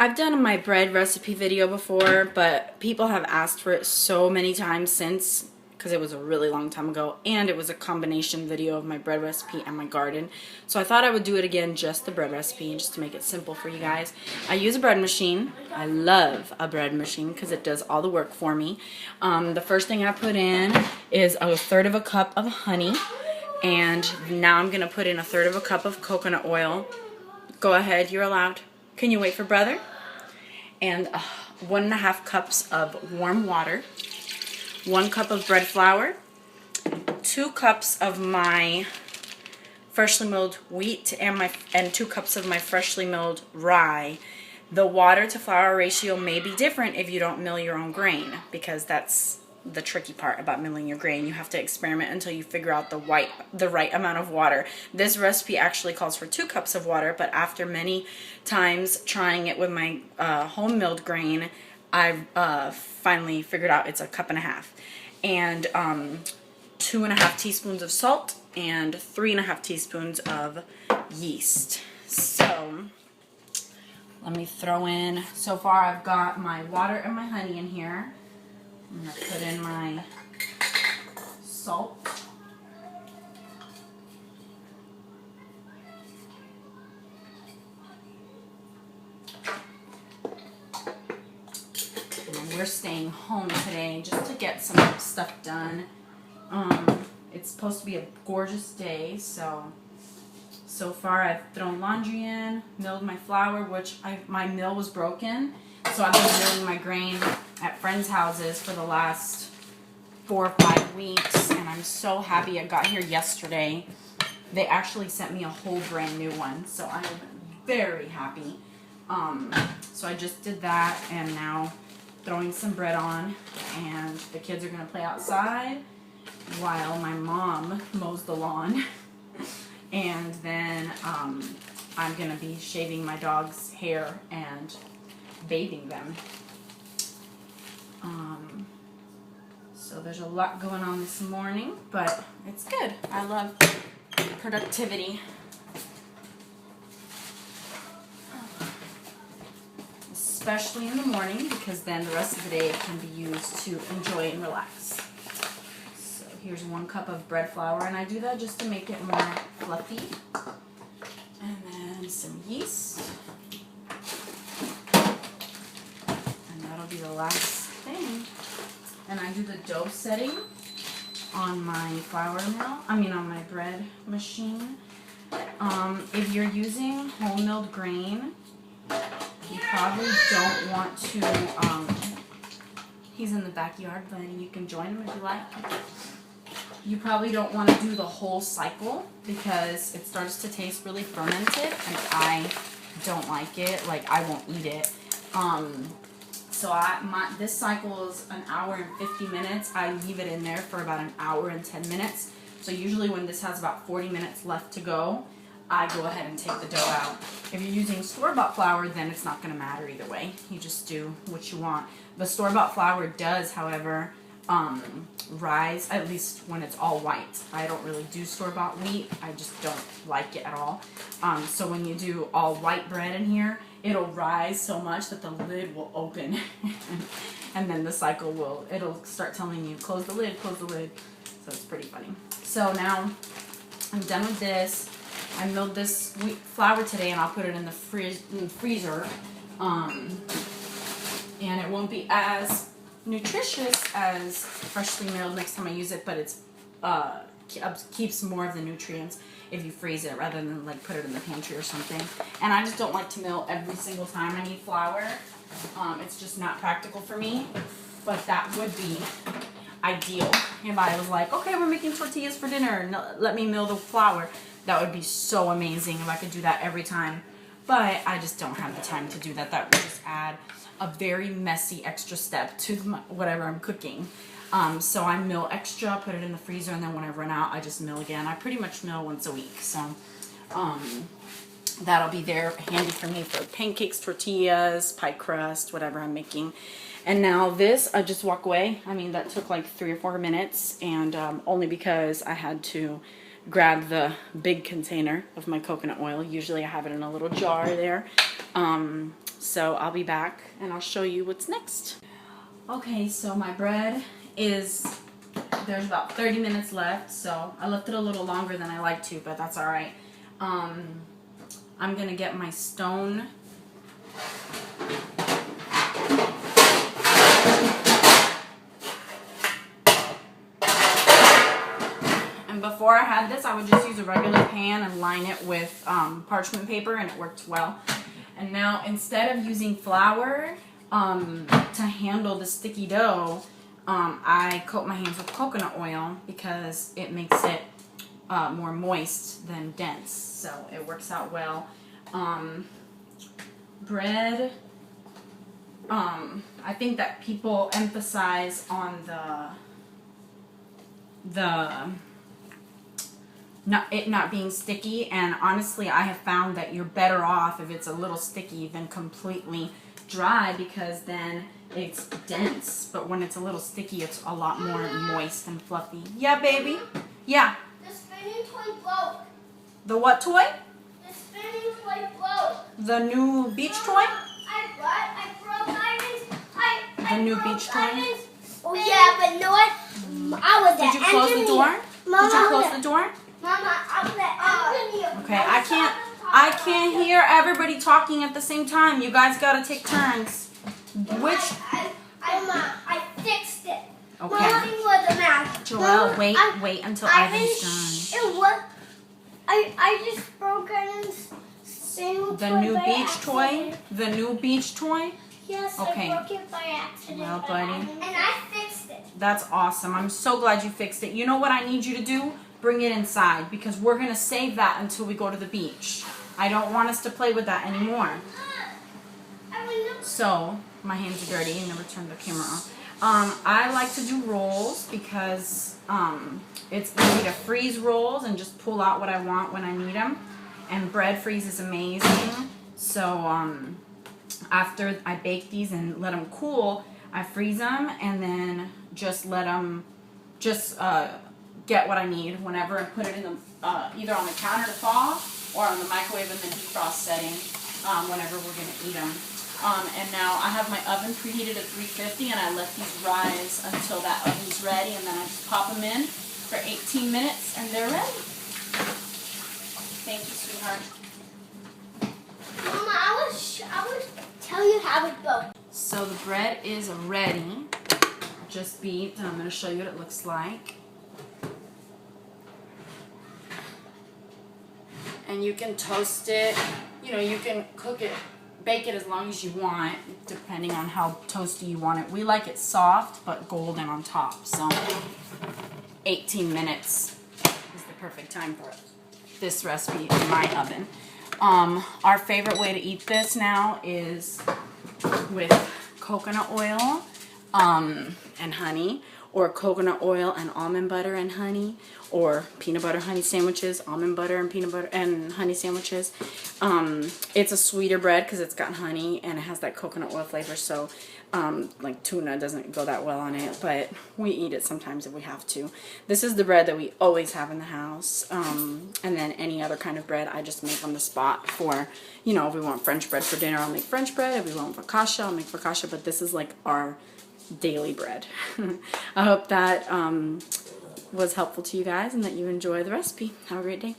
I've done my bread recipe video before, but people have asked for it so many times since, because it was a really long time ago, and it was a combination video of my bread recipe and my garden. So I thought I would do it again, just the bread recipe, and just to make it simple for you guys. I use a bread machine. I love a bread machine because it does all the work for me. The first thing I put in is a third of a cup of honey, and now I'm going to put in a third of a cup of coconut oil. Go ahead, you're allowed. Can you wait for brother? And 1.5 cups of warm water, 1 cup of bread flour, 2 cups of my freshly milled wheat, and 2 cups of my freshly milled rye. The water to flour ratio may be different if you don't mill your own grain, because that's the tricky part about milling your grain. You have to experiment until you figure out the right amount of water. This recipe actually calls for 2 cups of water, but after many times trying it with my home milled grain, I've finally figured out it's 1.5 cups. And 2.5 teaspoons of salt and 3.5 teaspoons of yeast. So let me throw in, so far I've got my water and my honey in here. I'm going to put in my salt. And we're staying home today just to get some stuff done. It's supposed to be a gorgeous day, so far I've thrown laundry in, milled my flour, which my mill was broken. So I've been milling my grain at friends' houses for the last 4 or 5 weeks, and I'm so happy I got here yesterday. They actually sent me a whole brand new one, so I'm very happy. So I just did that, and now throwing some bread on, and the kids are going to play outside while my mom mows the lawn. And then I'm going to be shaving my dog's hair and bathing them. So there's a lot going on this morning, but it's good. I love productivity. Especially in the morning, because then the rest of the day can be used to enjoy and relax. So here's 1 cup of bread flour, and I do that just to make it more fluffy. And then some yeast. And that'll be the last thing. And I do the dough setting on my on my bread machine. If you're using whole milled grain, you probably don't want to, he's in the backyard, but you can join him if you like. You probably don't want to do the whole cycle because it starts to taste really fermented, and I don't like it. Like, I won't eat it. So this cycle is 1 hour and 50 minutes. I leave it in there for about 1 hour and 10 minutes. So usually when this has about 40 minutes left to go, I go ahead and take the dough out. If you're using store-bought flour, then it's not going to matter either way. You just do what you want. The store-bought flour does, however, rise, at least when it's all white. I don't really do store-bought wheat. I just don't like it at all. So when you do all white bread in here, it'll rise so much that the lid will open. And then the cycle it'll start telling you, close the lid, close the lid. So it's pretty funny. So now I'm done with this. I milled this wheat flour today, and I'll put it in the freezer. And it won't be as nutritious as freshly milled next time I use it, but it's keeps more of the nutrients if you freeze it rather than like put it in the pantry or something. And I just don't like to mill every single time I need flour. It's just not practical for me, but that would be ideal if I was like, okay, we're making tortillas for dinner, let me mill the flour. That would be so amazing if I could do that every time, but I just don't have the time to do that. That would just add a very messy extra step to whatever I'm cooking. So I mill extra, put it in the freezer, and then when I run out, I just mill again. I pretty much mill once a week, so that'll be there handy for me for pancakes, tortillas, pie crust, whatever I'm making. And now this, I just walk away. I mean, that took like 3 or 4 minutes, and only because I had to grab the big container of my coconut oil. Usually I have it in a little jar there. So I'll be back and I'll show you what's next. Okay, so my bread is, there's about 30 minutes left, so I left it a little longer than I like to, but that's all right. I'm gonna get my stone and before I had this, I would just use a regular pan and line it with parchment paper, and it worked well. And now, instead of using flour to handle the sticky dough, I coat my hands with coconut oil because it makes it more moist than dense, so it works out well. Bread, I think that people emphasize on it not being sticky, and honestly I have found that you're better off if it's a little sticky than completely dry, because then it's dense, but when it's a little sticky it's a lot more moist and fluffy. Yeah, baby? Yeah. The spinning toy broke. The what toy? The spinning toy broke. The new beach toy? I broke Ivan's. The new beach toy? Oh yeah, but you know what? I was Did you close the door? Mama, Did you close the door? Mama, I was at Okay, I can't hear everybody talking at the same time. You guys gotta take turns. Which? I fixed it. Okay. Mine was a mess. Joelle, wait until Ivan's done. It was. I just broke Ivan's single The toy new by beach accident. toy? The new beach toy? Yes, Okay. I broke it by accident. Well, buddy. And I fixed it. That's awesome. I'm so glad you fixed it. You know what I need you to do? Bring it inside, because we're gonna save that until we go to the beach. I don't want us to play with that anymore. So, my hands are dirty. Never turn the camera on. I like to do rolls because it's easy to freeze rolls and just pull out what I want when I need them. And bread freeze is amazing. So after I bake these and let them cool, I freeze them and then just let them get what I need whenever I put it in the either on the counter to thaw or on the microwave in the defrost setting whenever we're going to eat them. And now I have my oven preheated at 350, and I let these rise until that oven's ready, and then I just pop them in for 18 minutes and they're ready. Thank you, sweetheart. Mama, I was tell you how it goes. So the bread is ready, just beat, and I'm going to show you what it looks like. And you can toast it, you know, you can cook it, bake it as long as you want, depending on how toasty you want it. We like it soft, but golden on top, so 18 minutes is the perfect time for this recipe in my oven. Our favorite way to eat this now is with coconut oil and honey, or coconut oil and almond butter and honey, or peanut butter honey sandwiches, almond butter and peanut butter and honey sandwiches. It's a sweeter bread because it's got honey and it has that coconut oil flavor, so like tuna doesn't go that well on it, but we eat it sometimes if we have to. This is the bread that we always have in the house, and then any other kind of bread I just make on the spot for, you know, if we want French bread for dinner, I'll make French bread. If we want focaccia, I'll make focaccia, but this is like our daily bread. I hope that was helpful to you guys and that you enjoy the recipe. Have a great day.